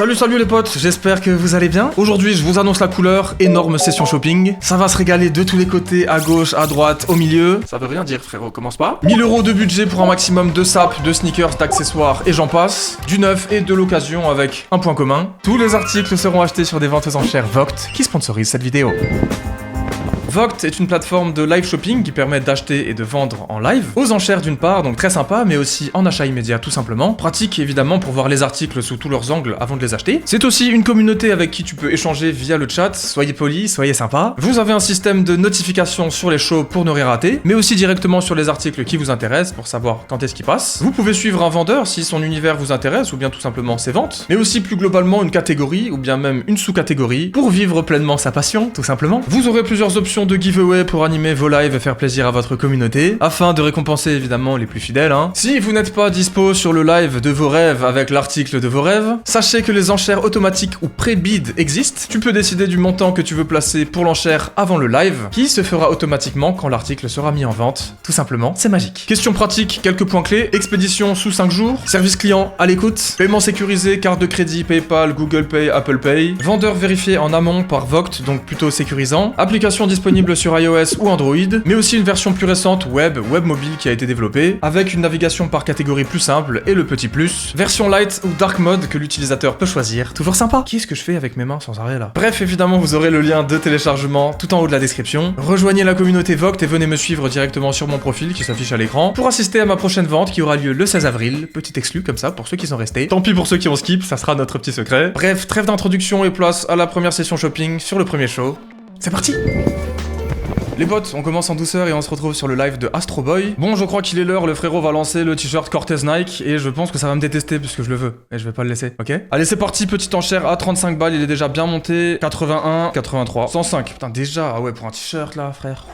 Salut les potes, j'espère que vous allez bien. Aujourd'hui je vous annonce la couleur, énorme session shopping. Ça va se régaler de tous les côtés, à gauche, à droite, au milieu. Ça veut rien dire frérot, commence pas. 1000 € de budget pour un maximum de sapes, de sneakers, d'accessoires et j'en passe. Du neuf et de l'occasion avec un point commun. Tous les articles seront achetés sur des ventes aux enchères Vogt qui sponsorisent cette vidéo. Vogt est une plateforme de live shopping qui permet d'acheter et de vendre en live, aux enchères d'une part, donc très sympa, mais aussi en achat immédiat tout simplement. Pratique évidemment pour voir les articles sous tous leurs angles avant de les acheter. C'est aussi une communauté avec qui tu peux échanger via le chat, soyez polis, soyez sympa. Vous avez un système de notification sur les shows pour ne rien rater, mais aussi directement sur les articles qui vous intéressent pour savoir quand est-ce qu'ils passent. Vous pouvez suivre un vendeur si son univers vous intéresse ou bien tout simplement ses ventes, mais aussi plus globalement une catégorie ou bien même une sous-catégorie pour vivre pleinement sa passion tout simplement. Vous aurez plusieurs options de giveaway pour animer vos lives et faire plaisir à votre communauté, afin de récompenser évidemment les plus fidèles. Si vous n'êtes pas dispo sur le live de vos rêves avec l'article de vos rêves, sachez que les enchères automatiques ou pré-bid existent. Tu peux décider du montant que tu veux placer pour l'enchère avant le live, qui se fera automatiquement quand l'article sera mis en vente. Tout simplement, c'est magique. Question pratique, quelques points clés. Expédition sous 5 jours, service client à l'écoute, paiement sécurisé, carte de crédit, PayPal, Google Pay, Apple Pay, vendeur vérifié en amont par Vogt, donc plutôt sécurisant, application disponible sur iOS ou Android, mais aussi une version plus récente web mobile qui a été développée, avec une navigation par catégorie plus simple et le petit plus, version light ou dark mode que l'utilisateur peut choisir, toujours sympa. Qu'est-ce que je fais avec mes mains sans arrêt là? Bref, évidemment vous aurez le lien de téléchargement tout en haut de la description. Rejoignez la communauté Vogt et venez me suivre directement sur mon profil qui s'affiche à l'écran pour assister à ma prochaine vente qui aura lieu le 16 avril, petit exclu comme ça pour ceux qui sont restés. Tant pis pour ceux qui ont skip, ça sera notre petit secret. Bref, trêve d'introduction et place à la première session shopping sur le premier show. C'est parti! Les potes, on commence en douceur et on se retrouve sur le live de Astro Boy. Bon, je crois qu'il est l'heure, le frérot va lancer le t-shirt Cortez Nike et je pense que ça va me détester puisque je le veux et je vais pas le laisser, ok? Allez, c'est parti, petite enchère à 35 balles, il est déjà bien monté. 81, 83, 105. Putain, déjà, ah ouais, pour un t-shirt là, frère.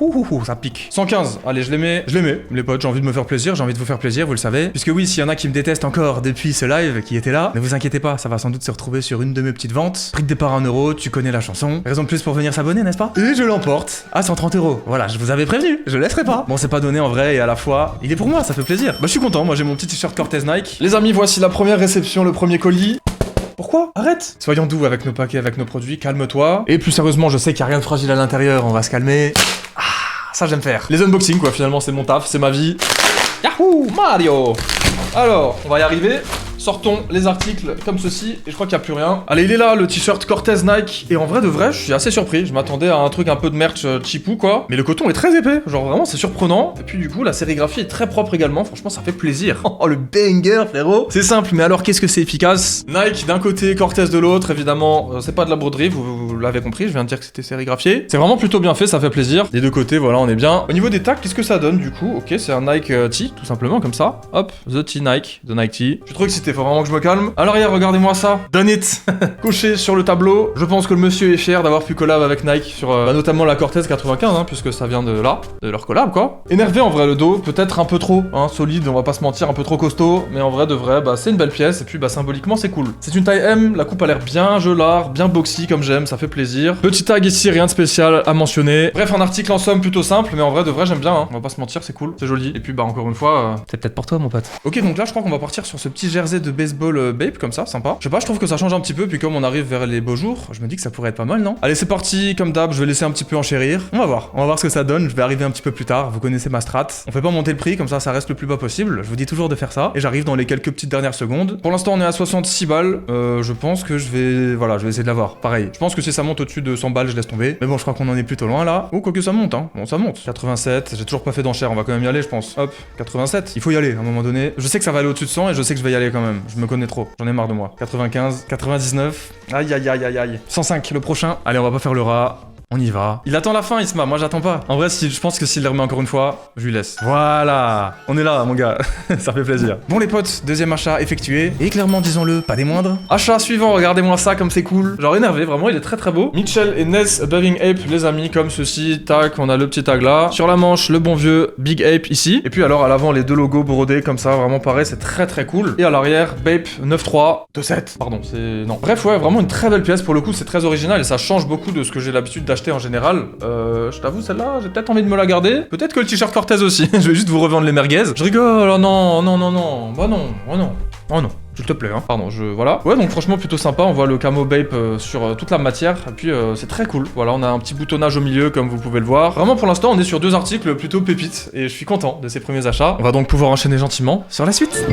Ça pique. 115, allez, je les mets, les potes, j'ai envie de me faire plaisir, j'ai envie de vous faire plaisir, vous le savez. Puisque oui, s'il y en a qui me détestent encore depuis ce live qui était là, ne vous inquiétez pas, ça va sans doute se retrouver sur une de mes petites ventes. Prix de départ 1 €, tu connais la chanson. Raison de plus pour venir s'abonner, n'est-ce pas? Et je l'emporte à 130 €. Voilà, je vous avais prévenu, je laisserai pas. Bon, c'est pas donné en vrai et à la fois, il est pour moi, ça fait plaisir. Bah, je suis content, moi j'ai mon petit t-shirt Cortez Nike. Les amis, voici la première réception, le premier colis. Pourquoi? Arrête! Soyons doux avec nos paquets, avec nos produits, calme-toi. Et plus sérieusement, je sais qu'il y a rien de fragile à l'intérieur, on va se calmer. Ah, ça j'aime faire. Les unboxings quoi, finalement c'est mon taf, c'est ma vie. Yahoo! Mario! Alors, on va y arriver. Sortons les articles comme ceci, et je crois qu'il n'y a plus rien. Allez, il est là, le t-shirt Cortez Nike, et en vrai de vrai, je suis assez surpris. Je m'attendais à un truc un peu de merch cheapou, quoi. Mais le coton est très épais, genre vraiment, c'est surprenant. Et puis du coup, la sérigraphie est très propre également, franchement, ça fait plaisir. Oh, le banger, frérot! C'est simple, mais alors qu'est-ce que c'est efficace? Nike d'un côté, Cortez de l'autre, évidemment, c'est pas de la broderie, vous l'avez compris, je viens de dire que c'était sérigraphié. C'est vraiment plutôt bien fait, ça fait plaisir. Des deux côtés, voilà, on est bien. Au niveau des tags, qu'est-ce que ça donne du coup? Ok, c'est un Nike tee, tout simplement, comme ça. Hop, The Tee Nike, The Nike Tee. Je suis trop excité, faut vraiment que je me calme. À l'arrière, regardez-moi ça. Done it. Coché sur le tableau. Je pense que le monsieur est fier d'avoir pu collab avec Nike sur notamment la Cortez 95, puisque ça vient de là, de leur collab, quoi. Énervé en vrai le dos, peut-être un peu trop, solide, on va pas se mentir, un peu trop costaud, mais en vrai de vrai, bah c'est une belle pièce, et puis bah symboliquement c'est cool. C'est une taille M, la coupe a l'air bien gelard, bien boxy comme j'aime, ça fait plaisir. Petit tag ici, rien de spécial à mentionner. Bref, un article en somme plutôt simple, mais en vrai de vrai j'aime bien, on va pas se mentir, c'est cool, c'est joli. Et puis bah encore une fois, c'est peut-être pour toi mon pote. Ok, donc là je crois qu'on va partir sur ce petit jersey de baseball Bape comme ça, sympa. Je sais pas, je trouve que ça change un petit peu, puis comme on arrive vers les beaux jours, je me dis que ça pourrait être pas mal, non? Allez, c'est parti, comme d'hab, je vais laisser un petit peu enchérir. On va voir ce que ça donne, je vais arriver un petit peu plus tard, vous connaissez ma strat. On fait pas monter le prix, comme ça reste le plus bas possible, je vous dis toujours de faire ça, et j'arrive dans les quelques petites dernières secondes. Pour l'instant, on est à 66 balles, je pense que je vais essayer de l'avoir, pareil. Je pense que si ça monte au-dessus de 100 balles, je laisse tomber. Mais bon, je crois qu'on en est plutôt loin là. Oh, quoi que ça monte, Bon, ça monte. 87, j'ai toujours pas fait d'enchère, on va quand même y aller, je pense. Hop, 87. Il faut y aller à un moment donné. Je sais que ça va aller au-dessus de 100 et je sais que je vais y aller quand même. Je me connais trop, j'en ai marre de moi. 95, 99, aïe aïe aïe aïe aïe. 105, le prochain. Allez, on va pas faire le rat. On y va. Il attend la fin, Isma, moi j'attends pas. En vrai, je pense que s'il le remet encore une fois, je lui laisse. Voilà. On est là, mon gars. Ça fait plaisir. Bon, les potes, deuxième achat effectué. Et clairement, disons-le, pas des moindres. Achat suivant, regardez-moi ça comme c'est cool. Genre énervé, vraiment, il est très très beau. Mitchell et Ness Bathing Ape, les amis, comme ceci. Tac, on a le petit tag là. Sur la manche, le bon vieux Big Ape ici. Et puis alors, à l'avant, les deux logos brodés comme ça, vraiment pareil, c'est très très cool. Et à l'arrière, Bape 9.3, 2.7. Pardon, c'est... Non. Bref, ouais, vraiment une très belle pièce pour le coup, c'est très original et ça change beaucoup de ce que j'ai l'habitude d'acheter en général. Je t'avoue, celle-là, j'ai peut-être envie de me la garder. Peut-être que le t-shirt Cortez aussi. Je vais juste vous revendre les merguez. Je rigole, oh non, non, non, non. Bah non, oh non. Oh non. s'il te plaît, hein. Pardon, voilà. Ouais, donc franchement, plutôt sympa. On voit le camo Bape sur toute la matière. Et puis, c'est très cool. Voilà, on a un petit boutonnage au milieu, comme vous pouvez le voir. Vraiment, pour l'instant, on est sur 2 articles plutôt pépites. Et je suis content de ces premiers achats. On va donc pouvoir enchaîner gentiment sur la suite.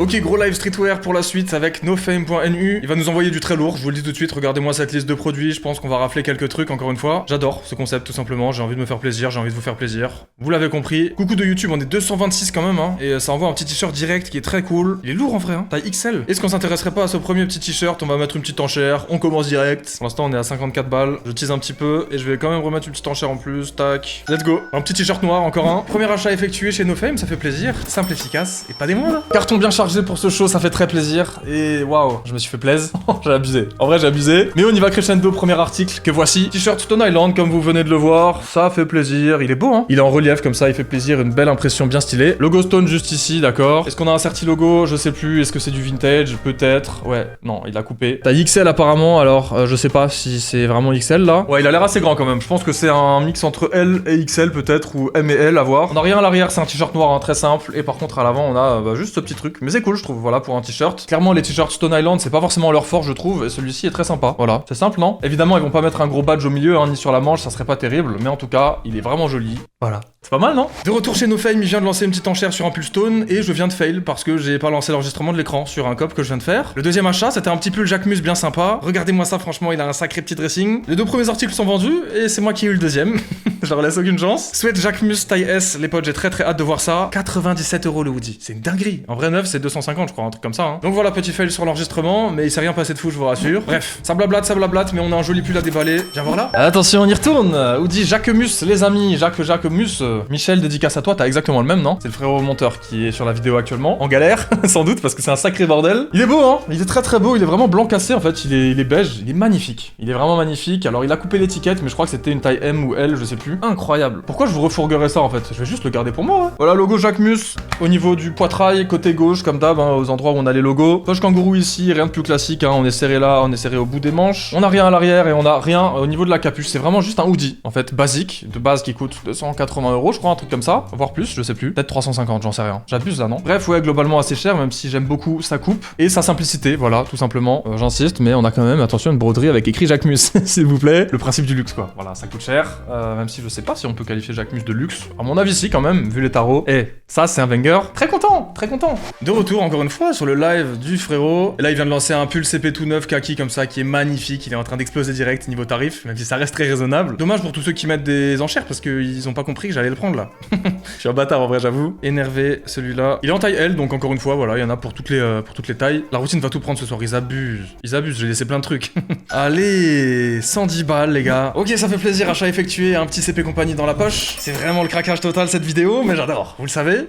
Ok, gros live streetwear pour la suite avec nofame.nu. Il va nous envoyer du très lourd, je vous le dis tout de suite, regardez-moi cette liste de produits, je pense qu'on va rafler quelques trucs encore une fois. J'adore ce concept tout simplement, j'ai envie de me faire plaisir, j'ai envie de vous faire plaisir. Vous l'avez compris. Coucou de YouTube, on est 226 quand même, hein, et ça envoie un petit t-shirt direct qui est très cool. Il est lourd en vrai, hein, taille XL. Est-ce qu'on s'intéresserait pas à ce premier petit t-shirt? On va mettre une petite enchère, on commence direct. Pour l'instant, on est à 54 balles, je tease un petit peu, et je vais quand même remettre une petite enchère en plus, tac. Let's go. Un petit t-shirt noir, encore un. Premier achat effectué chez Nofame, ça fait plaisir, simple, efficace, et pas des moindres. Carton bien chargé pour ce show, ça fait très plaisir et waouh, je me suis fait plaisir. J'ai abusé. En vrai, j'ai abusé. Mais on y va crescendo, premier article que voici. T-shirt Stone Island, comme vous venez de le voir. Ça fait plaisir. Il est beau, hein. Il est en relief comme ça, il fait plaisir. Une belle impression bien stylée. Logo Stone juste ici, d'accord. Est-ce qu'on a un certi logo? Je sais plus. Est-ce que c'est du vintage? Peut-être. Ouais, non, il a coupé. Taille XL apparemment, alors je sais pas si c'est vraiment XL là. Ouais, il a l'air assez grand quand même. Je pense que c'est un mix entre L et XL peut-être, ou M et L à voir. On a rien à l'arrière, c'est un t-shirt noir, hein, très simple. Et par contre, à l'avant, on a juste ce petit truc. Mais c'est cool, je trouve. Voilà, pour un t-shirt. Clairement, les t-shirts Stone Island, c'est pas forcément leur fort, je trouve, et celui-ci est très sympa. Voilà, c'est simple, non? Évidemment, ils vont pas mettre un gros badge au milieu, hein, ni sur la manche, ça serait pas terrible, mais en tout cas, il est vraiment joli. Voilà. C'est pas mal, non? De retour chez Nofame, il vient de lancer une petite enchère sur un pull Stone, et je viens de fail parce que j'ai pas lancé l'enregistrement de l'écran sur un cop que je viens de faire. Le deuxième achat, c'était un petit pull Jacquemus bien sympa. Regardez-moi ça, franchement, il a un sacré petit dressing. Les 2 premiers articles sont vendus, et c'est moi qui ai eu le deuxième. Je leur laisse aucune chance. Sweat Jacquemus taille S, les potes, j'ai très hâte de voir ça. 97 € le hoodie. C'est une dinguerie. En vrai neuf, c'est 250, je crois, un truc comme ça, hein. Donc voilà, petit fail sur l'enregistrement, mais il s'est rien passé de fou, je vous rassure. Bref, ça blablate, mais on a un joli pull à déballer. Viens voir là. Attention, on y retourne. Hoodie Jacquemus, les amis. Jacquemus. Michel, dédicace à toi, t'as exactement le même, non? C'est le frérot monteur qui est sur la vidéo actuellement. En galère, sans doute, parce que c'est un sacré bordel. Il est beau, hein? Il est très beau, il est vraiment blanc cassé, en fait. Il est beige, il est magnifique. Il est vraiment magnifique. Alors, il a coupé l'étiquette, mais je crois que c'était une taille M ou L, je sais plus. Incroyable. Pourquoi je vous refourguerais ça, en fait? Je vais juste le garder pour moi, hein. Voilà, logo Jacquemus au niveau du poitrail, côté gauche, comme d'hab, hein, aux endroits où on a les logos. Poche kangourou ici, rien de plus classique, hein. On est serré là, on est serré au bout des manches. On a rien à l'arrière et on a rien au niveau de la capuche. C'est vraiment juste un hoodie, en fait, basique, de base qui coûte 280 €, je crois, un truc comme ça. Voire plus, je sais plus. Peut-être 350, j'en sais rien. J'abuse là, non? Bref, ouais, globalement assez cher, même si j'aime beaucoup sa coupe et sa simplicité, voilà, tout simplement. J'insiste, mais on a quand même, attention, une broderie avec écrit Jacquemus, s'il vous plaît. Le principe du luxe, quoi. Voilà, ça coûte cher, même si je sais pas si on peut qualifier Jacquemus de luxe. À mon avis, si, quand même, vu les tarots. Et ça, c'est un banger. Très content, très content. De retour, encore une fois, sur le live du frérot. Et là, il vient de lancer un pull CP tout neuf kaki comme ça, qui est magnifique. Il est en train d'exploser direct niveau tarif, même si ça reste très raisonnable. Dommage pour tous ceux qui mettent des enchères, parce qu'ils ont pas compris que j'allais le prendre, là. Je suis un bâtard, en vrai, j'avoue. Énervé, celui-là. Il est en taille L, donc encore une fois, voilà, il y en a pour toutes les tailles. La routine va tout prendre ce soir, ils abusent. Ils abusent, j'ai laissé plein de trucs. Allez, 110 balles, les gars. Ok, ça fait plaisir, achat effectué, un petit CP compagnie dans la poche. C'est vraiment le craquage total, cette vidéo, mais j'adore. Vous le savez?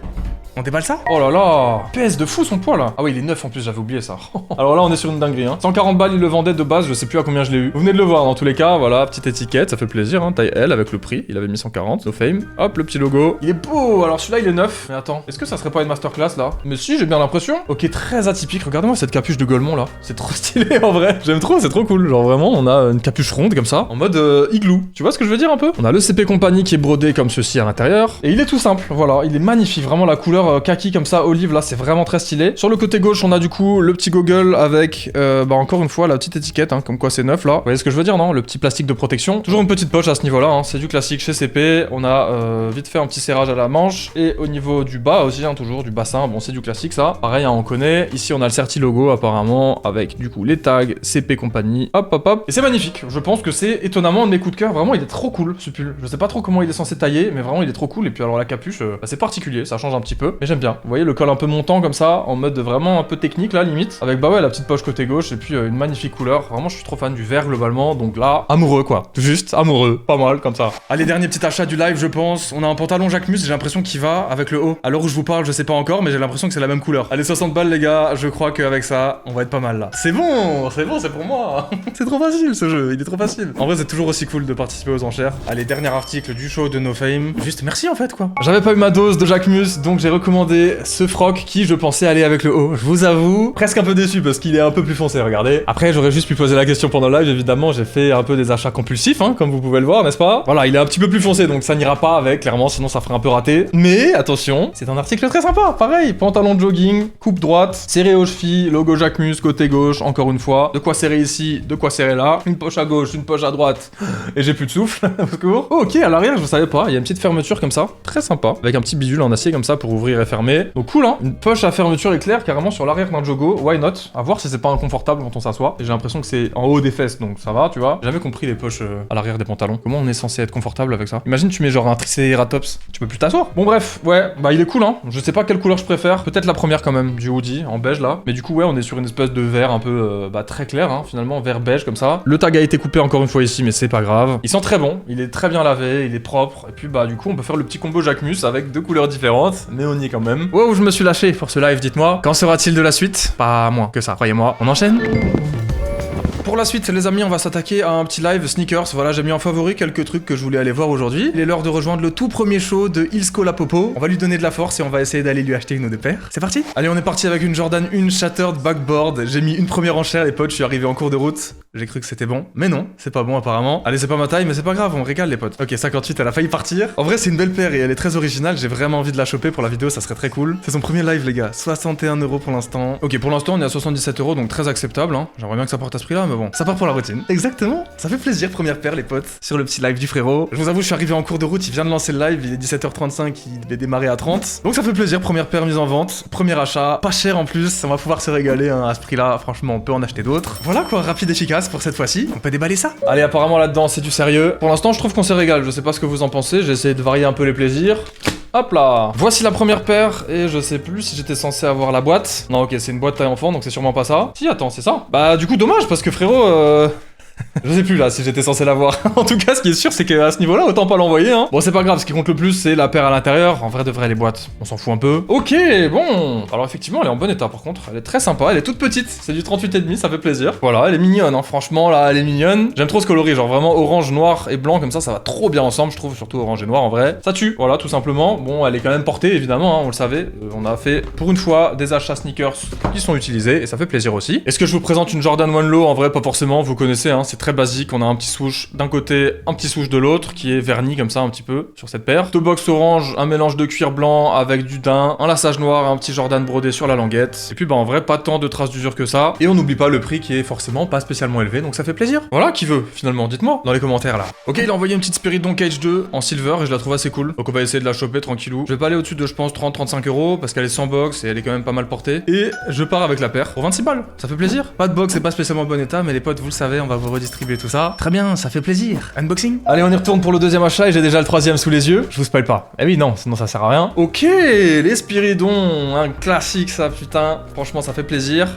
On déballe ça? Oh là là, pèse de fou son poids là. Ah oui, il est neuf en plus, j'avais oublié ça. Alors là, on est sur une dinguerie, hein. 140 balles, il le vendait de base, je sais plus à combien je l'ai eu. Vous venez de le voir dans tous les cas, voilà, petite étiquette, ça fait plaisir, hein, taille L avec le prix. Il avait mis 140, Nofame. Hop, le petit logo. Il est beau, alors celui-là, il est neuf. Mais attends, est-ce que ça serait pas une masterclass là? Mais si, j'ai bien l'impression. Ok, très atypique, regardez-moi cette capuche de Golemont là. C'est trop stylé en vrai. J'aime trop, c'est trop cool. Genre vraiment, on a une capuche ronde comme ça, en mode igloo. Tu vois ce que je veux dire un peu? On a le CP compagnie qui est brodé comme ceci à l'intérieur. Et il est tout simple, voilà, il est magnifique, vraiment la couleur kaki comme ça, olive là, c'est vraiment très stylé. Sur le côté gauche, on a du coup le petit goggle avec, encore une fois, la petite étiquette, hein, comme quoi c'est neuf là. Vous voyez ce que je veux dire, non? Le petit plastique de protection. Toujours une petite poche à ce niveau-là, hein. C'est du classique chez CP. On a vite fait un petit serrage à la manche. Et au niveau du bas aussi, hein, toujours du bassin. Bon, c'est du classique ça. Pareil, hein, on connaît. Ici, on a le certi logo apparemment avec du coup les tags CP compagnie. Hop, hop, hop. Et c'est magnifique. Je pense que c'est étonnamment un de mes coups de cœur. Vraiment, il est trop cool ce pull. Je sais pas trop comment il est censé tailler, mais vraiment, il est trop cool. Et puis alors la capuche, c'est particulier. Ça change un petit peu, mais j'aime bien. Vous voyez le col un peu montant comme ça, en mode vraiment un peu technique là, limite. Avec bah ouais, la petite poche côté gauche et puis une magnifique couleur. Vraiment, je suis trop fan du vert globalement. Donc là, amoureux quoi. Juste amoureux. Pas mal comme ça. Allez, dernier petit achat du live, je pense. On a un pantalon Jacquemus, j'ai l'impression qu'il va avec le haut. À l'heure où je vous parle, je sais pas encore, mais j'ai l'impression que c'est la même couleur. Allez, 60 balles les gars, je crois qu'avec ça, on va être pas mal là. C'est bon, c'est pour moi. C'est trop facile ce jeu, il est trop facile. En vrai, c'est toujours aussi cool de participer aux enchères. Allez, dernier article du show de Nofame. Juste merci en fait quoi. J'avais pas eu ma dose de Jacquemus, donc j'ai recommandé ce froc qui, je pensais aller avec le haut. Je vous avoue, presque un peu déçu parce qu'il est un peu plus foncé, regardez. Après, j'aurais juste pu poser la question pendant le live, évidemment, j'ai fait un peu des achats compulsifs, hein, comme vous pouvez le voir, n'est-ce pas? Voilà, il est un petit peu plus foncé, donc ça n'ira pas avec, clairement, sinon ça ferait un peu raté. Mais, attention, c'est un article très sympa, pareil, pantalon de jogging, coupe droite, serré aux chevilles, logo Jacquemus, côté gauche, encore une fois, de quoi serrer ici, de quoi serrer là, une poche à gauche, une poche à droite, et j'ai plus de souffle, au secours. Oh, ok, à l'arrière, je savais pas, il y a une petite fermeture comme ça, très sympa, avec un petit bidule en acier comme ça pour ouvrir et fermer. Donc cool, hein, une poche à fermeture éclair carrément sur l'arrière d'un jogo, why not? À voir si c'est pas inconfortable quand on s'assoit. Et j'ai l'impression que c'est en haut des fesses, donc ça va, tu vois. J'ai jamais compris les poches à l'arrière des pantalons. Comment on est censé être confortable avec ça? Imagine tu mets genre un triceratops, tu peux plus t'asseoir. Bon bref, ouais, bah il est cool, hein. Je sais pas quelle couleur je préfère, peut-être la première quand même, du hoodie, en beige là. Mais du coup ouais, on est sur une espèce de vert un peu très clair, hein, finalement, vert beige comme ça. Le tag a été coupé encore une fois ici, mais c'est pas grave. Il sent très bon, il est très bien lavé, il est propre. Et puis bah du coup on peut faire le petit combo Jacquemus avec deux couleurs différentes, mais on y est quand même. Wow, je me suis lâché pour ce live, dites-moi. Qu'en sera-t-il de la suite? Pas moins que ça, croyez-moi. On enchaîne? Pour la suite, les amis, on va s'attaquer à un petit live sneakers. Voilà, j'ai mis en favori quelques trucs que je voulais aller voir aujourd'hui. Il est l'heure de rejoindre le tout premier show de Ilsko la Popo. On va lui donner de la force et on va essayer d'aller lui acheter une ou deux paires. C'est parti? Allez, on est parti avec une Jordan 1 Shattered Backboard. J'ai mis une première enchère, les potes, je suis arrivé en cours de route. J'ai cru que c'était bon, mais non, c'est pas bon apparemment. Allez, c'est pas ma taille, mais c'est pas grave, on régale les potes. Ok, 58, elle a failli partir. En vrai, c'est une belle paire et elle est très originale. J'ai vraiment envie de la choper pour la vidéo, ça serait très cool. C'est son premier live, les gars. 61 € pour l'instant. Ok, pour l'instant, on est à 77 €, donc très acceptable. Hein. J'aimerais bien que ça porte à ce prix-là, mais bon, ça part pour la routine. Exactement, ça fait plaisir, première paire les potes, sur le petit live du frérot. Je vous avoue, je suis arrivé en cours de route, il vient de lancer le live, il est 17h35, il devait démarrer à 30. Donc ça fait plaisir, première paire mise en vente, premier achat, pas cher en plus, on va pouvoir se régaler hein, à ce prix-là, franchement on peut en acheter d'autres. Voilà quoi, rapide et efficace pour cette fois-ci, on peut déballer ça. Allez, apparemment là-dedans c'est du sérieux. Pour l'instant je trouve qu'on se régale, je sais pas ce que vous en pensez, j'ai essayé de varier un peu les plaisirs. Hop là. Voici la première paire, et je sais plus si j'étais censé avoir la boîte. Non ok, c'est une boîte taille enfant, donc c'est sûrement pas ça. Si, attends, c'est ça. Bah du coup dommage, parce que frérot... Je sais plus là si j'étais censé l'avoir. En tout cas, ce qui est sûr, c'est qu'à ce niveau-là, autant pas l'envoyer. Hein. Bon, c'est pas grave, ce qui compte le plus, c'est la paire à l'intérieur. En vrai de vrai, les boîtes, on s'en fout un peu. Ok, bon. Alors effectivement, elle est en bon état par contre. Elle est très sympa, elle est toute petite. C'est du 38,5, ça fait plaisir. Voilà, elle est mignonne, hein. Franchement, là, elle est mignonne. J'aime trop ce coloris, genre vraiment orange, noir et blanc, comme ça va trop bien ensemble, je trouve, surtout orange et noir en vrai. Ça tue, voilà, tout simplement. Bon, elle est quand même portée, évidemment, hein, on le savait. On a fait, pour une fois, des achats sneakers qui sont utilisés, et ça fait plaisir aussi. Est-ce que je vous présente une Jordan One Low? En vrai, pas forcément, vous connaissez, hein, c'est très basique. On a un petit swoosh d'un côté, un petit swoosh de l'autre, qui est verni comme ça un petit peu sur cette paire. Toe box orange, un mélange de cuir blanc avec du daim, un laçage noir, un petit Jordan brodé sur la languette. Et puis bah en vrai, pas tant de traces d'usure que ça. Et on n'oublie pas le prix qui est forcément pas spécialement élevé, donc ça fait plaisir. Voilà, qui veut finalement, dites-moi dans les commentaires là. Ok, il a envoyé une petite Spiridon Cage 2 en silver et je la trouve assez cool. Donc on va essayer de la choper tranquillou. Je vais pas aller au-dessus de je pense 30-35 € parce qu'elle est sans box et elle est quand même pas mal portée. Et je pars avec la paire pour 26 balles. Ça fait plaisir. Pas de box et pas spécialement en bon état, mais les potes, vous le savez, on va vous redistribuer tout ça. Très bien, ça fait plaisir. Unboxing. Allez, on y retourne pour le deuxième achat et j'ai déjà le troisième sous les yeux. Je vous spoil pas. Eh oui, non, sinon ça sert à rien. Ok, les Spiridon, un classique ça, putain. Franchement, ça fait plaisir.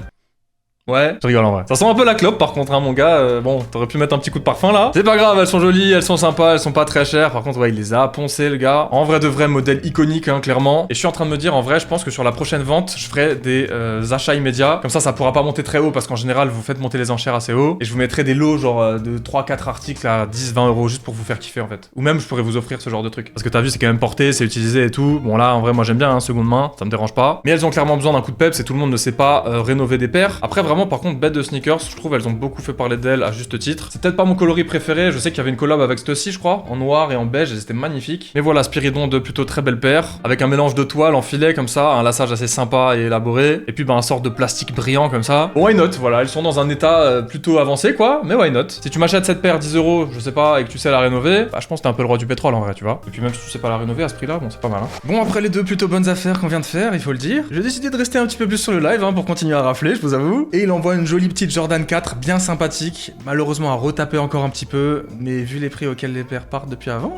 Ouais, je rigole en vrai. Ça sent un peu la clope par contre, hein, mon gars. Bon, t'aurais pu mettre un petit coup de parfum là. C'est pas grave, elles sont jolies, elles sont sympas, elles sont pas très chères. Par contre, ouais, il les a poncées, le gars. En vrai de vrai, modèle iconique, hein, clairement. Et je suis en train de me dire, en vrai, je pense que sur la prochaine vente, je ferai des achats immédiats. Comme ça pourra pas monter très haut parce qu'en général, vous faites monter les enchères assez haut. Et je vous mettrai des lots, genre de 3-4 articles à 10-20 € juste pour vous faire kiffer en fait. Ou même, je pourrais vous offrir ce genre de truc. Parce que t'as vu, c'est quand même porté, c'est utilisé et tout. Bon, là, en vrai, moi j'aime bien, hein, seconde main, ça me dérange pas. Mais elles ont clairement besoin d'un coup de peps et tout le monde ne sait pas rénover des paires. Après, vraiment, par contre, bête de sneakers, je trouve elles ont beaucoup fait parler d'elles à juste titre. C'est peut-être pas mon coloris préféré, je sais qu'il y avait une collab avec Stussy je crois, en noir et en beige et c'était magnifique. Mais voilà, Spiridon de plutôt très belle paire, avec un mélange de toile en filet comme ça, un laçage assez sympa et élaboré, et puis bah un sort de plastique brillant comme ça. Bon, why not, voilà, elles sont dans un état plutôt avancé quoi, mais why not. Si tu m'achètes cette paire 10 €, je sais pas, et que tu sais la rénover, bah je pense que t'es un peu le roi du pétrole en vrai, tu vois. Et puis même si tu sais pas la rénover à ce prix-là, bon c'est pas mal hein. Bon, après les deux plutôt bonnes affaires qu'on vient de faire, il faut le dire, j'ai décidé de rester un petit peu plus sur le live hein, pour continuer à rafler, je vous avoue. Et il envoie une jolie petite Jordan 4 bien sympathique, malheureusement à retaper encore un petit peu, mais vu les prix auxquels les paires partent depuis avant,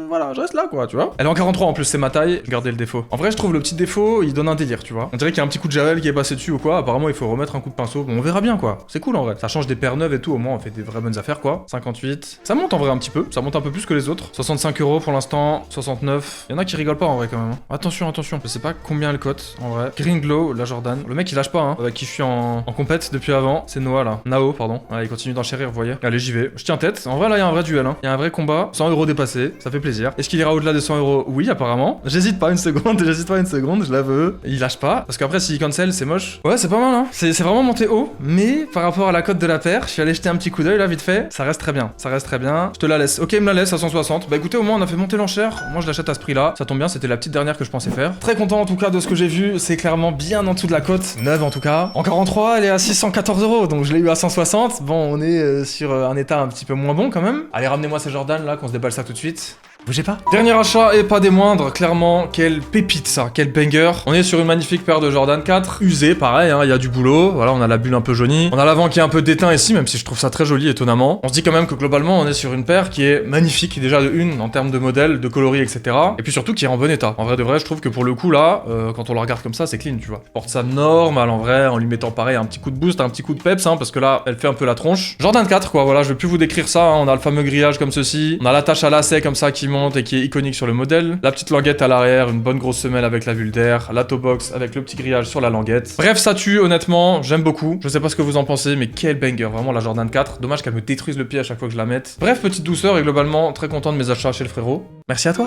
voilà, je reste là quoi, tu vois. Elle est en 43 en plus, c'est ma taille, regardez le défaut. En vrai, je trouve le petit défaut, il donne un délire, tu vois. On dirait qu'il y a un petit coup de javel qui est passé dessus ou quoi, apparemment il faut remettre un coup de pinceau, bon on verra bien quoi. C'est cool en vrai, ça change des paires neuves et tout, au moins on fait des vraies bonnes affaires quoi. 58, ça monte en vrai un petit peu, ça monte un peu plus que les autres. 65 € pour l'instant, 69. Il y en a qui rigolent pas en vrai quand même. Hein. Attention, attention, je sais pas combien elle cote en vrai. Green Glow, la Jordan. Le mec il lâche pas hein, avec qui je suis en compète depuis avant. C'est Noah là. Nao, pardon. Ouais, il continue d'enchérir, vous voyez. Allez, j'y vais. Je tiens tête. En vrai, là, il y a un vrai duel. Hein. Il y a un vrai combat. 100 € dépassés. Ça fait plaisir. plaisir. Est-ce qu'il ira au-delà des 100 €? Oui, apparemment. J'hésite pas une seconde, je l'aveux. Il lâche pas. Parce qu'après, s'il cancel, c'est moche. Ouais, c'est pas mal, hein. C'est vraiment monté haut. Mais par rapport à la cote de la paire, je suis allé jeter un petit coup d'œil là, vite fait. Ça reste très bien. Ça reste très bien. Je te la laisse. Ok, il me la laisse à 160. Bah écoutez, au moins, on a fait monter l'enchère. Moi, je l'achète à ce prix-là. Ça tombe bien, c'était la petite dernière que je pensais faire. Très content en tout cas de ce que j'ai vu. C'est clairement bien en dessous de la cote. Neuve en tout cas. En 43, elle est à 614 €. Donc je l'ai eu à 160. Bon, on est sur un état un petit peu moins bon quand même. Allez, ramenez-moi ces Jordan là, qu'on se déballe ça tout de suite. Bougez pas. Dernier achat et pas des moindres, clairement, quelle pépite ça, quel banger. On est sur une magnifique paire de Jordan 4, usée, pareil, hein, il y a du boulot, voilà, on a la bulle un peu jaunie. On a l'avant qui est un peu déteint ici, même si je trouve ça très joli, étonnamment. On se dit quand même que globalement, on est sur une paire qui est magnifique, déjà de une, en termes de modèle, de coloris, etc. Et puis surtout qui est en bon état. En vrai de vrai, je trouve que pour le coup là, quand on la regarde comme ça, c'est clean, tu vois. Je porte ça normal en vrai, en lui mettant pareil un petit coup de boost, un petit coup de peps, hein, parce que là, elle fait un peu la tronche. Jordan 4, quoi, voilà, je vais plus vous décrire ça, hein. On a le fameux grillage comme ceci, on a l'attache à lacet comme ça qui monte et qui est iconique sur le modèle, la petite languette à l'arrière, une bonne grosse semelle avec la vulve d'air, la toe box avec le petit grillage sur la languette. Bref, ça tue honnêtement, j'aime beaucoup. Je sais pas ce que vous en pensez, mais quel banger, vraiment la Jordan 4. Dommage qu'elle me détruise le pied à chaque fois que je la mette. Bref, petite douceur et globalement très content de mes achats chez le frérot. Merci à toi.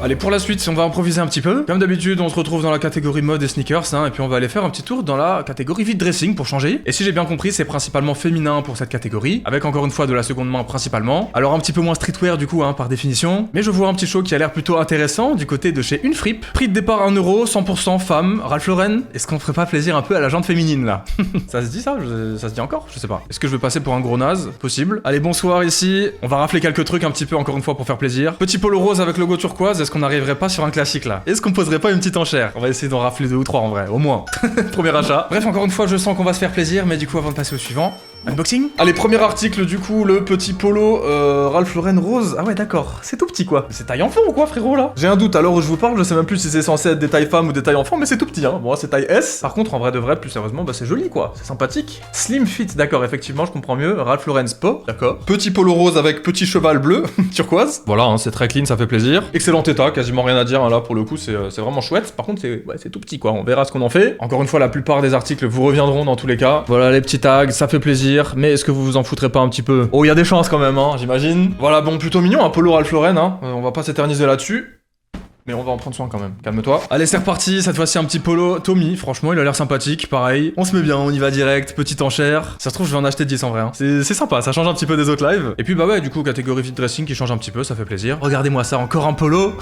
Allez, pour la suite, on va improviser un petit peu. Comme d'habitude, on se retrouve dans la catégorie mode et sneakers, hein, et puis on va aller faire un petit tour dans la catégorie vide dressing pour changer. Et si j'ai bien compris, c'est principalement féminin pour cette catégorie, avec encore une fois de la seconde main principalement. Alors un petit peu moins streetwear du coup, hein, par définition. Mais je vois un petit show qui a l'air plutôt intéressant du côté de chez Une Fripe. Prix de départ 1 €, 100% femme, Ralph Lauren. Est-ce qu'on ferait pas plaisir un peu à la jante féminine là? Ça se dit ça? Ça se dit encore? Je sais pas. Est-ce que je vais passer pour un gros naze? Possible. Allez, bonsoir ici. On va rafler quelques trucs un petit peu encore une fois pour faire plaisir. Petit polo rose avec logo turquoise. Est-ce qu'on n'arriverait pas sur un classique là? Est-ce qu'on poserait pas une petite enchère? On va essayer d'en rafler 2 ou 3 en vrai, au moins. Premier achat. Bref, encore une fois, je sens qu'on va se faire plaisir, mais du coup, avant de passer au suivant, unboxing. Allez, premier article du coup, le petit polo Ralph Lauren rose. Ah ouais, d'accord, c'est tout petit quoi. C'est taille enfant ou quoi, frérot là? J'ai un doute, à l'heure où je vous parle, je sais même plus si c'est censé être des tailles femmes ou des tailles enfants, mais c'est tout petit, hein. Bon, c'est taille S. Par contre, en vrai de vrai, plus sérieusement, bah c'est joli quoi, c'est sympathique. Slim fit, d'accord, effectivement, je comprends mieux. Ralph Lauren Sport, d'accord. Petit polo rose avec petit cheval bleu, turquoise. Voilà, hein, c'est très clean, ça fait plaisir. Excellent état, quasiment rien à dire, hein, là pour le coup, c'est vraiment chouette. Par contre, c'est tout petit quoi, on verra ce qu'on en fait. Encore une fois, la plupart des articles vous reviendront dans tous les cas. Voilà les petits tags, ça fait plaisir, mais est-ce que vous en foutrez pas un petit peu? Oh, il y a des chances quand même, hein, j'imagine. Voilà, bon, plutôt mignon, un polo Ralph Lauren, hein. On va pas s'éterniser là-dessus. Mais on va en prendre soin quand même, calme-toi. Allez, c'est reparti, cette fois-ci un petit polo Tommy, franchement il a l'air sympathique, pareil. On se met bien, on y va direct, petite enchère. Ça se trouve je vais en acheter 10 en vrai, hein. C'est sympa, ça change un petit peu des autres lives. Et puis bah ouais, du coup catégorie fit dressing qui change un petit peu, ça fait plaisir. Regardez-moi ça, encore un polo.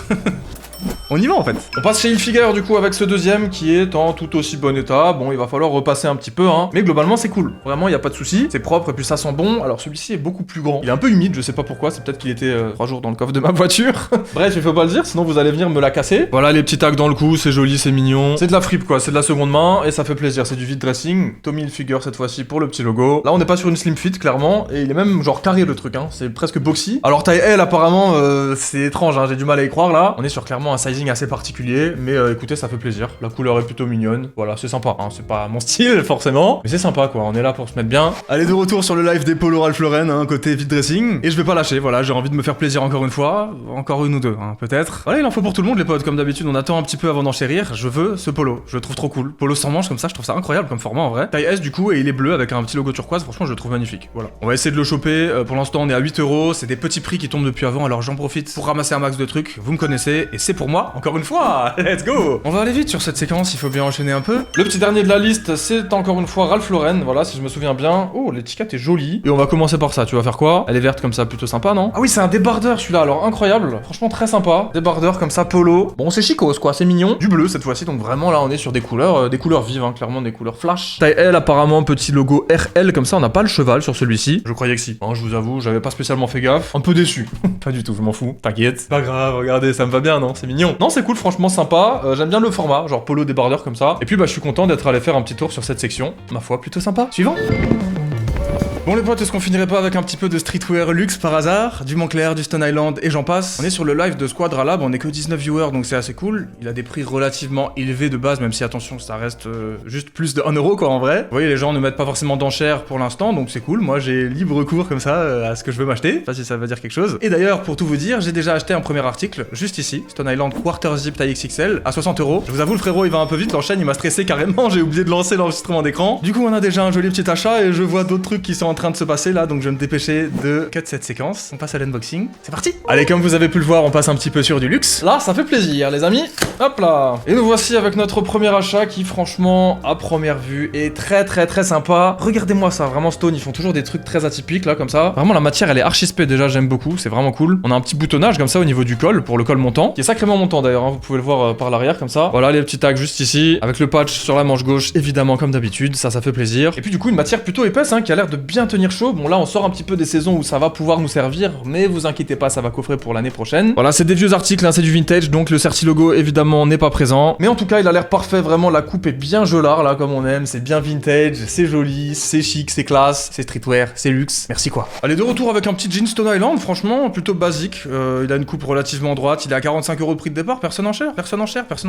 On y va en fait. On passe chez Hilfiger du coup avec ce deuxième qui est en tout aussi bon état. Bon, il va falloir repasser un petit peu, hein. Mais globalement c'est cool. Vraiment, il y a pas de souci. C'est propre et puis ça sent bon. Alors celui-ci est beaucoup plus grand. Il est un peu humide, je sais pas pourquoi. C'est peut-être qu'il était 3 jours dans le coffre de ma voiture. Bref, il faut pas le dire, sinon vous allez venir me la casser. Voilà les petits tags dans le cou, c'est joli, c'est mignon. C'est de la fripe quoi, c'est de la seconde main et ça fait plaisir. C'est du vide dressing. Tommy Hilfiger cette fois-ci pour le petit logo. Là, on n'est pas sur une slim fit clairement et il est même genre carré le truc, hein. C'est presque boxy. Alors taille L apparemment, c'est étrange, hein. J'ai du mal à y croire là. On est sur clairement un sizing assez particulier, mais écoutez, ça fait plaisir. La couleur est plutôt mignonne. Voilà, c'est sympa, hein. C'est pas mon style forcément, mais c'est sympa quoi. On est là pour se mettre bien. Allez, de retour sur le live des polos Ralph Lauren, hein, côté vide dressing. Et je vais pas lâcher, voilà, j'ai envie de me faire plaisir encore une fois. Encore une ou deux, hein, peut-être. Voilà, il en faut pour tout le monde les potes, comme d'habitude. On attend un petit peu avant d'enchérir. Je veux ce polo, je le trouve trop cool. Polo sans manche comme ça, je trouve ça incroyable comme format en vrai. Taille S du coup, et il est bleu avec un petit logo turquoise. Franchement, je le trouve magnifique. Voilà. On va essayer de le choper. Pour l'instant, on est à 8 €. C'est des petits prix qui tombent depuis avant, alors j'en profite pour ramasser un max de trucs. Vous me connaissez, et c'est pour moi, encore une fois. Let's go! On va aller vite sur cette séquence, il faut bien enchaîner un peu. Le petit dernier de la liste, c'est encore une fois Ralph Lauren. Voilà, si je me souviens bien. Oh, l'étiquette est jolie. Et on va commencer par ça. Tu vas faire quoi? Elle est verte comme ça, plutôt sympa, non? Ah oui, c'est un débardeur celui-là, alors incroyable. Franchement, très sympa. Débardeur comme ça, polo. Bon, c'est chicose quoi, c'est mignon. Du bleu cette fois-ci, donc vraiment là, on est sur des couleurs vives, hein, clairement des couleurs flash. Taille L, apparemment, petit logo RL comme ça. On n'a pas le cheval sur celui-ci. Je croyais que si. Hein, je vous avoue, j'avais pas spécialement fait gaffe. Un peu déçu. Pas du tout, je m'en fous. T'inquiète. Pas grave, regardez, ça me va bien, non? C'est mignon. Non, c'est cool, franchement sympa. J'aime bien le format, genre polo débardeur comme ça. Et puis bah je suis content d'être allé faire un petit tour sur cette section. Ma foi, plutôt sympa. Suivant. Bon les potes, est-ce qu'on finirait pas avec un petit peu de streetwear luxe par hasard? Du Moncler, du Stone Island et j'en passe. On est sur le live de Squadra Lab, on est que 19 viewers donc c'est assez cool. Il a des prix relativement élevés de base, même si attention ça reste juste plus de 1 € quoi en vrai. Vous voyez, les gens ne mettent pas forcément d'enchères pour l'instant, donc c'est cool. Moi j'ai libre cours comme ça à ce que je veux m'acheter. Je sais pas si ça veut dire quelque chose. Et d'ailleurs, pour tout vous dire, j'ai déjà acheté un premier article juste ici, Stone Island Quarter Zip taille XXL à 60 €. Je vous avoue, le frérot il va un peu vite, l'enchaîne il m'a stressé carrément, j'ai oublié de lancer l'enregistrement d'écran. Du coup on a déjà un joli petit achat et je vois d'autres trucs qui sont en train de se passer là, donc je vais me dépêcher de cut cette séquence. On passe à l'unboxing. C'est parti. Allez, comme vous avez pu le voir, on passe un petit peu sur du luxe. Là, ça fait plaisir, les amis. Hop là. Et nous voici avec notre premier achat qui, franchement, à première vue, est très sympa. Regardez-moi ça, vraiment Stone, ils font toujours des trucs très atypiques là, comme ça. Vraiment, la matière, elle est archi spé déjà, j'aime beaucoup, c'est vraiment cool. On a un petit boutonnage comme ça au niveau du col, pour le col montant, qui est sacrément montant d'ailleurs, hein. Vous pouvez le voir par l'arrière comme ça. Voilà les petits tags juste ici, avec le patch sur la manche gauche, évidemment comme d'habitude, ça fait plaisir. Et puis du coup, une matière plutôt épaisse, hein, qui a l'air de bien tenir chaud. Bon là, on sort un petit peu des saisons où ça va pouvoir nous servir, mais vous inquiétez pas, ça va coffrer pour l'année prochaine. Voilà, c'est des vieux articles, hein, c'est du vintage, donc le Certi logo évidemment n'est pas présent. Mais en tout cas, il a l'air parfait, vraiment la coupe est bien gelard là, comme on aime, c'est bien vintage, c'est joli, c'est chic, c'est classe, c'est streetwear, c'est luxe. Merci quoi. Allez, de retour avec un petit jean Stone Island, franchement, plutôt basique. Il a une coupe relativement droite, il est à 45 € de prix de départ, personne en cher, personne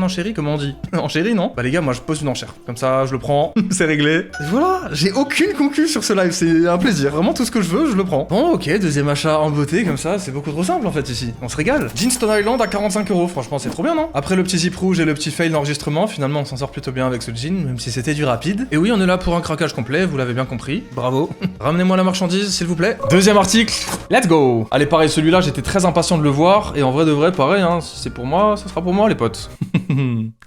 en chéri, comment on dit? En chéri, non? Bah les gars, moi je pose une enchère. Comme ça, je le prends, c'est réglé. Et voilà, j'ai aucune concu sur ce live, c'est un plaisir. Vraiment, tout ce que je veux, je le prends. Bon, ok, deuxième achat en beauté, comme ça, c'est beaucoup trop simple en fait ici. On se régale. Jean Stone Island à 45 €, franchement, c'est trop bien, non? Après le petit zip rouge et le petit fail d'enregistrement, finalement, on s'en sort plutôt bien avec ce jean, même si c'était du rapide. Et oui, on est là pour un craquage complet, vous l'avez bien compris. Bravo. Ramenez-moi la marchandise, s'il vous plaît. Deuxième article, let's go. Allez, pareil, celui-là, j'étais très impatient de le voir, et en vrai de vrai, pareil, hein, si c'est pour moi, ça sera pour moi, les potes.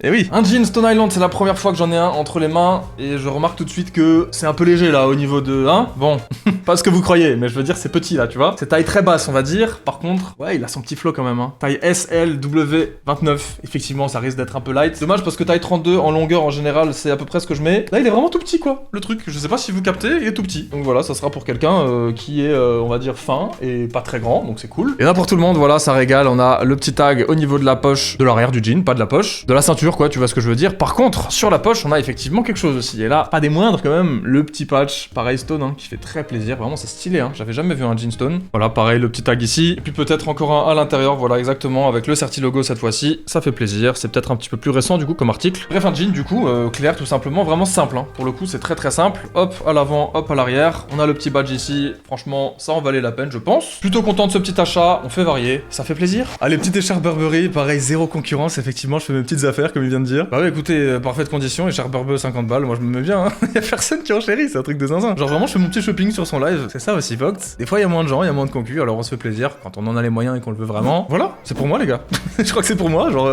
Et oui, un jean Stone Island, c'est la première fois que j'en ai un entre les mains, et je remarque tout de suite que c'est un peu léger là au niveau de... Hein? Bon, pas ce que vous croyez, mais je veux dire c'est petit là, tu vois. C'est taille très basse on va dire, par contre, ouais il a son petit flow quand même, hein. Taille SLW29, effectivement ça risque d'être un peu light. Dommage parce que taille 32 en longueur en général c'est à peu près ce que je mets. Là il est vraiment tout petit quoi, le truc, je sais pas si vous captez, il est tout petit. Donc voilà, ça sera pour quelqu'un qui est on va dire fin et pas très grand, donc c'est cool. Et là pour tout le monde, voilà, ça régale, on a le petit tag au niveau de la poche, de l'arrière du jean, pas de la poche, de la ceinture quoi, tu vois ce que je veux dire. Par contre, sur la poche, on a effectivement quelque chose aussi. Et là, pas des moindres quand même, le petit patch, pareil Stone, hein, qui fait très plaisir. Vraiment, c'est stylé, hein. J'avais jamais vu un jean Stone. Voilà, pareil, le petit tag ici. Et puis peut-être encore un à l'intérieur, voilà, exactement, avec le Certi logo cette fois-ci. Ça fait plaisir. C'est peut-être un petit peu plus récent, du coup, comme article. Bref, un jean, du coup, clair, tout simplement, vraiment simple, hein. Pour le coup, c'est très simple. Hop, à l'avant, hop, à l'arrière. On a le petit badge ici. Franchement, ça en valait la peine, je pense. Plutôt content de ce petit achat. On fait varier. Ça fait plaisir. Allez, petite écharpe Burberry. Pareil, zéro concurrence. Effectivement, je fais mes petites affaires, comme il vient de dire. Bah ouais, écoutez, parfaite condition. Écharpe Burberry 50 balles. Moi, je me mets bien, hein. Y'a personne qui enchérit, c'est un truc de zinzin. Genre vraiment, je fais mon petit shopping sur son live. C'est ça aussi, Vogt. Des fois, il y a moins de gens, il y a moins de concus, alors on se fait plaisir quand on en a les moyens et qu'on le veut vraiment. Voilà, c'est pour moi, les gars. Je crois que c'est pour moi, genre.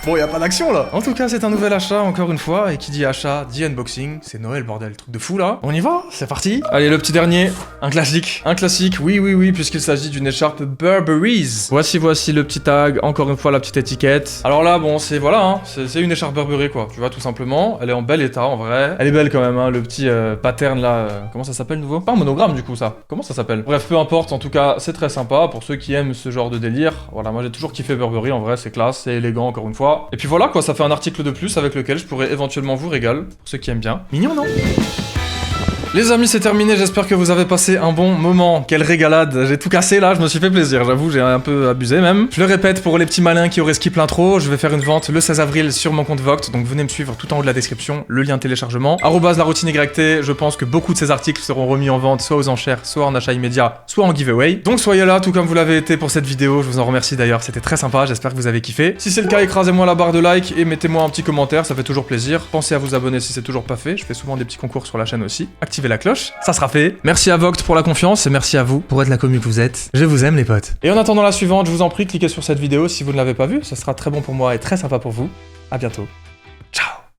Bon, y a pas d'action là. En tout cas, c'est un nouvel achat, encore une fois. Et qui dit achat, dit unboxing. C'est Noël, bordel, truc de fou là. On y va, c'est parti. Allez, le petit dernier, un classique. Un classique, oui, puisqu'il s'agit d'une écharpe Burberry's. Voici le petit tag, encore une fois, la petite étiquette. Alors là, bon, c'est voilà, hein, c'est une écharpe Burberry quoi, tu vois, tout simplement. Elle est en bel état en vrai. Elle est belle quand même, hein, le petit pattern là. Comment ça s'appelle nouveau? Pas un monogramme du coup ça. Comment ça s'appelle? Bref, peu importe, en tout cas, c'est très sympa pour ceux qui aiment ce genre de délire. Voilà, moi j'ai toujours kiffé Burberry, en vrai, c'est classe, c'est élégant encore une fois. Et puis voilà quoi, ça fait un article de plus avec lequel je pourrais éventuellement vous régaler, pour ceux qui aiment bien. Mignon, non? Les amis, c'est terminé, j'espère que vous avez passé un bon moment. Quelle régalade, j'ai tout cassé là, je me suis fait plaisir, j'avoue, j'ai un peu abusé même. Je le répète pour les petits malins qui auraient skip l'intro, je vais faire une vente le 16 avril sur mon compte Vogt, donc venez me suivre tout en haut de la description, le lien de téléchargement. @la routine YT, je pense que beaucoup de ces articles seront remis en vente, soit aux enchères, soit en achat immédiat, soit en giveaway. Donc soyez là, tout comme vous l'avez été pour cette vidéo, je vous en remercie d'ailleurs, c'était très sympa, j'espère que vous avez kiffé. Si c'est le cas, écrasez-moi la barre de like et mettez-moi un petit commentaire, ça fait toujours plaisir. Pensez à vous abonner si c'est toujours pas fait, je fais souvent des petits concours sur la chaîne aussi. Activez la cloche, ça sera fait. Merci à Vogt pour la confiance et merci à vous pour être la commu que vous êtes. Je vous aime les potes. Et en attendant la suivante, je vous en prie, cliquez sur cette vidéo si vous ne l'avez pas vue, ça sera très bon pour moi et très sympa pour vous. À bientôt. Ciao.